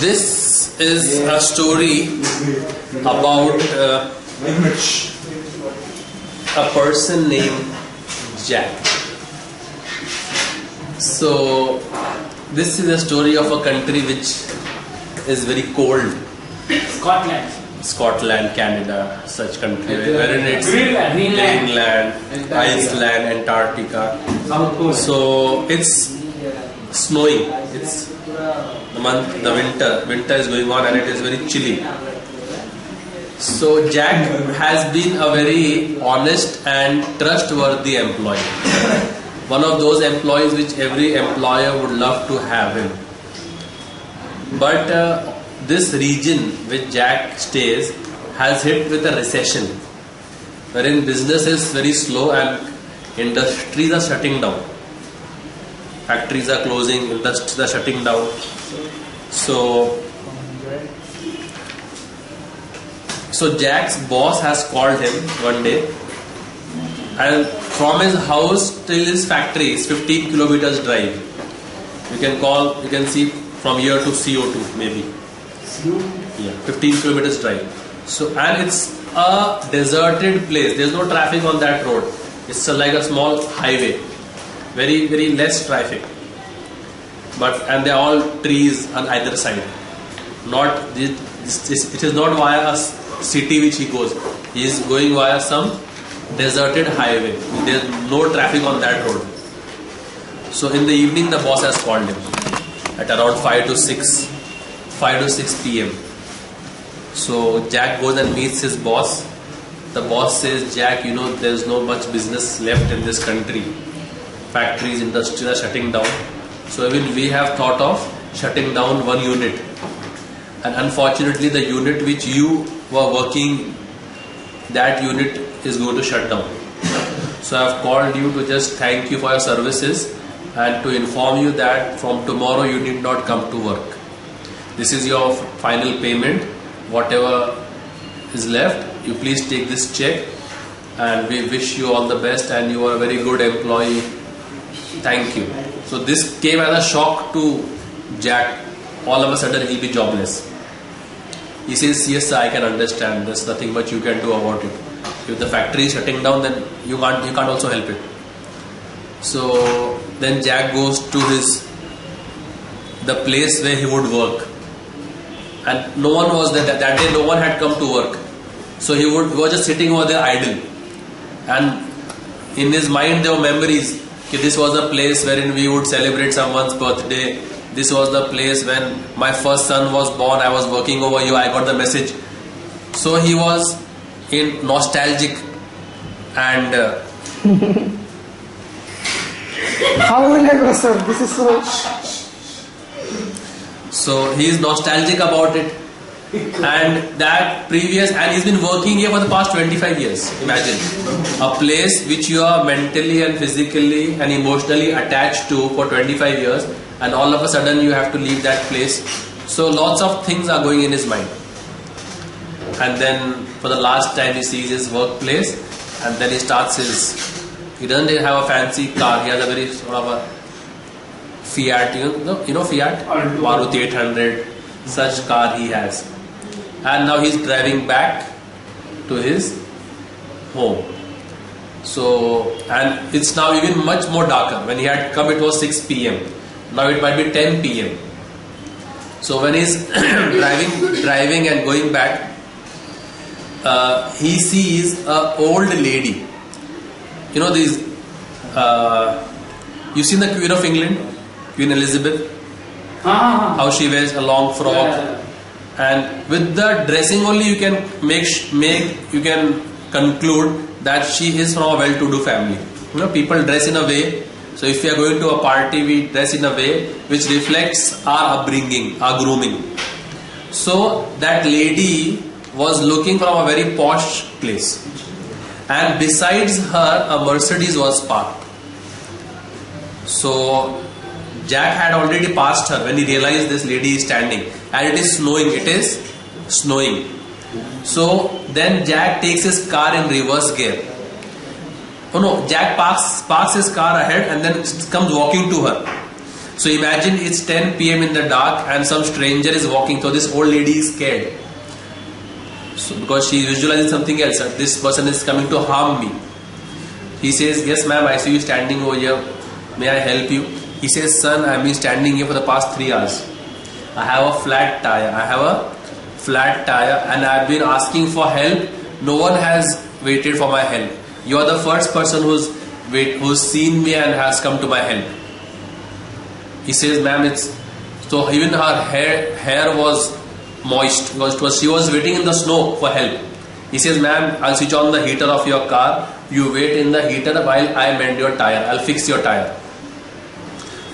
This is a story about a person named Jack. So this is a story of a country which is very cold. Scotland, Canada, such country, wherein it's Greenland, Iceland, Antarctica. So it's snowing. It's the winter is going on and it is very chilly. So Jack has been a very honest and trustworthy employee. One of those employees which every employer would love to have him. But this region which Jack stays has hit with a recession, wherein business is very slow and industries are shutting down. Factories are closing, industries are shutting down. So Jack's boss has called him one day, and from his house till his factory is 15 kilometers drive. You can see from here to CO2 maybe. Yeah, 15 kilometers drive. So, and it's a deserted place. There's no traffic on that road. It's like a small highway. Very, very less traffic. And they're all trees on either side. It is not via a city which he goes. He is going via some deserted highway. There's no traffic on that road. So in the evening the boss has called him at around 5 to 6 p.m. So Jack goes and meets his boss. The boss says, Jack, there's no much business left in this country. Factories, industries are shutting down. So even we have thought of shutting down one unit. And unfortunately the unit which you were working, that unit is going to shut down. So I have called you to just thank you for your services and to inform you that from tomorrow you need not come to work. This is your final payment. Whatever is left, you please take this check, and we wish you all the best, and you are a very good employee. Thank you. So this came as a shock to Jack. All of a sudden he'll be jobless. He says, yes sir, I can understand. There's nothing much you can do about it. If the factory is shutting down, then you can't also help it. So then Jack goes to the place where he would work. And no one was there. That day no one had come to work. So he was just sitting over there idle. And in his mind there were memories. This was the place wherein we would celebrate someone's birthday. This was the place when my first son was born. I was working over here. I got the message. So he was in nostalgic and how will I go, sir? This is so he is nostalgic about it, and he's been working here for the past 25 years. Imagine a place which you are mentally and physically and emotionally attached to for 25 years, and all of a sudden you have to leave that place. So lots of things are going in his mind. And then for the last time he sees his workplace, and then he doesn't have a fancy car. He has a very sort of a Fiat, Fiat? Maruti 800, such car he has. And now he's driving back to his home. So, and it's now even much more darker. When he had come it was 6 p.m. Now it might be 10 p.m. So when he's driving and going back, he sees an old lady. You've seen the Queen of England, Queen Elizabeth, how she wears a long frock, and with the dressing only you can you can conclude that she is from a well-to-do family. People dress in a way. So if we are going to a party, we dress in a way which reflects our upbringing, our grooming. So that lady was looking from a very posh place, and besides her a Mercedes was parked. So Jack had already passed her when he realized this lady is standing, and it is snowing. So then Jack takes his car in reverse gear. Jack parks his car ahead and then comes walking to her. So imagine it's 10 p.m. in the dark and some stranger is walking. So this old lady is scared. So because she is visualizing something else. This person is coming to harm me. He says, yes ma'am, I see you standing over here. May I help you? He says, son, I have been standing here for the past 3 hours. I have a flat tire. And I have been asking for help. No one has waited for my help. You are the first person who's seen me and has come to my help. He says, ma'am, so even her hair was moist because she was waiting in the snow for help. He says, ma'am, I'll switch on the heater of your car. You wait in the heater while I mend your tire. I'll fix your tire.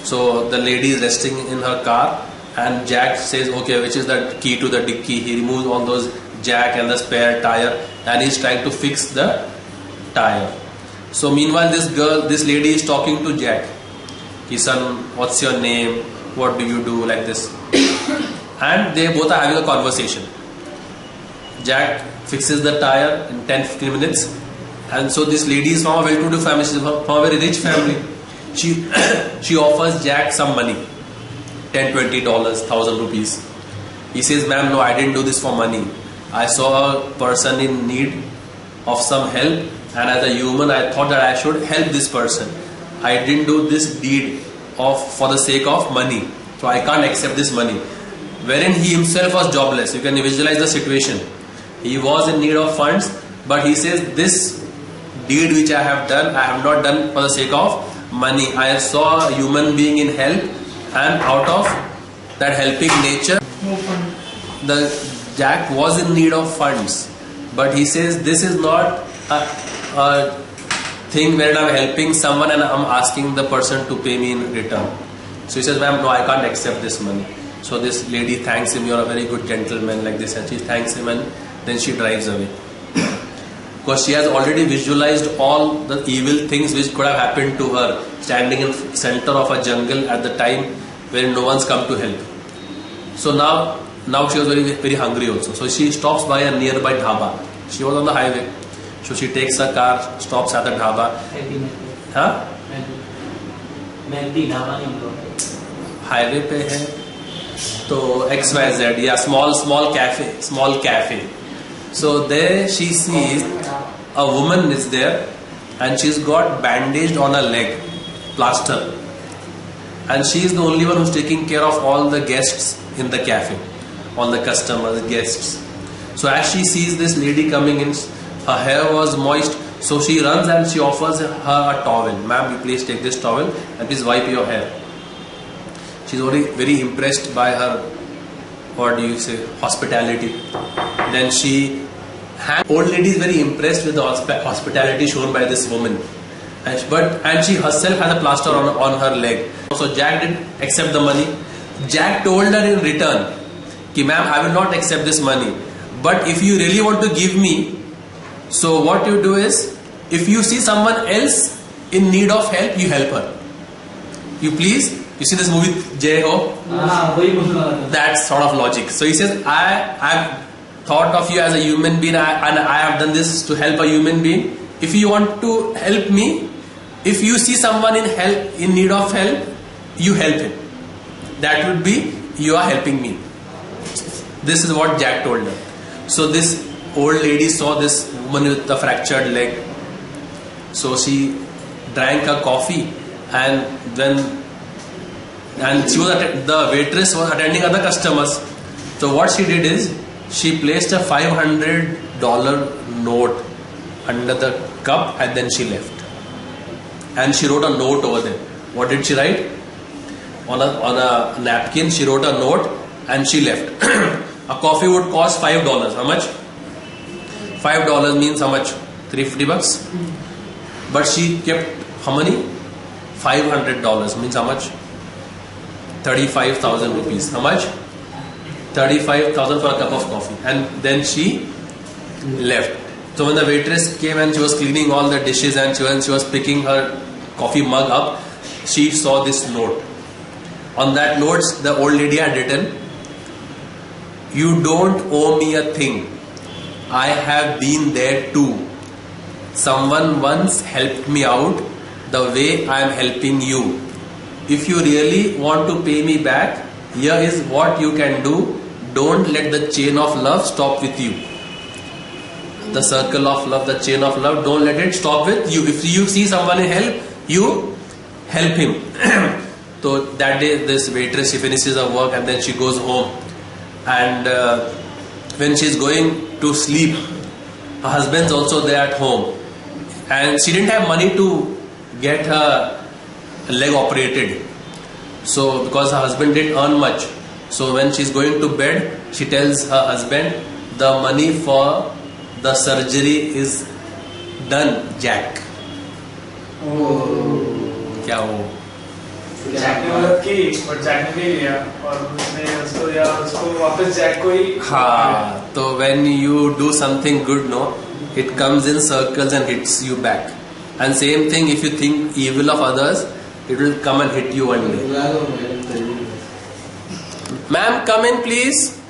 So the lady is resting in her car and Jack says, okay, which is the key to the dicky? He removes all those jack and the spare tire and he's trying to fix the tire. So meanwhile this lady is talking to Jack. His son, what's your name? What do you do? Like this. And they both are having a conversation. Jack fixes the tire in 10-15 minutes. And so this lady is from a well-to-do family. She's from a very rich family. She offers Jack some money. $10, $20, 1,000 rupees. He says, ma'am, no, I didn't do this for money. I saw a person in need of some help. And as a human, I thought that I should help this person. I didn't do this deed for the sake of money. So I can't accept this money. Wherein he himself was jobless. You can visualize the situation. He was in need of funds. But he says, this deed which I have not done for the sake of money. I saw a human being in help. And out of that helping nature, Jack was in need of funds. But he says, this is not a thing where I'm helping someone and I'm asking the person to pay me in return. So he says, ma'am, no, I can't accept this money. So this lady thanks him, you're a very good gentleman, like this, and she thanks him and then she drives away. Because she has already visualized all the evil things which could have happened to her, standing in center of a jungle at the time where no one's come to help. So now she was very, very hungry also. So she stops by a nearby dhaba. She was on the highway. So she takes her car, stops at the dhaba. Huh? Highway पे है तो XYZ, yeah, small cafe. So there she sees a woman is there and she's got bandaged on her leg, plaster, and she is the only one who's taking care of all the guests in the cafe, all the customers, guests. So as she sees this lady coming in, her hair was moist, so she runs and she offers her a towel. Ma'am, you please take this towel and please wipe your hair. She's already very impressed by her, what do you say, hospitality. Then old lady is very impressed with the hospitality shown by this woman. And she herself has a plaster on her leg. So Jack didn't accept the money. Jack told her in return, ki ma'am, I will not accept this money. But if you really want to give me, so what you do is, if you see someone else in need of help, you help her. You see this movie Jai Ho? That sort of logic. So he says, I've thought of you as a human being and I have done this to help a human being. If you want to help me, if you see someone in need of help, you help him. That would be, you are helping me. This is what Jack told her. So this old lady saw this woman with the fractured leg. So she drank her coffee and the waitress was attending other customers. So what she did is, she placed a $500 note under the cup and then she left. And she wrote a note over there. What did she write? On a napkin, she wrote a note and she left. A coffee would cost $5. How much? $5 means how much? $350? But she kept how many? $500 means how much? 35,000 rupees. How much? 35,000 for a cup of coffee. And then she left. So when the waitress came and she was cleaning all the dishes and she was picking her coffee mug up, she saw this note. On that note, the old lady had written, "You don't owe me a thing. I have been there too. Someone once helped me out the way I am helping you. if you really want to pay me back, here is what you can do. Don't let the chain of love stop with you. The circle of love, the chain of love, don't let it stop with you. If you see someone in help, you help him. So that day this waitress, she finishes her work and then she goes home, and when she's going to sleep, her husband's also there at home, and she didn't have money to get her leg operated. So because her husband didn't earn much, so when she's going to bed, she tells her husband, the money for the surgery is done, Jack. क्या हो? Jack ने मदद की, पर Jack ने नहीं लिया और उसको वापस जैक को ही. हाँ, तो when you do something good, no, it comes in circles and hits you back. And same thing, if you think evil of others, it will come and hit you one day. Ma'am, come in please.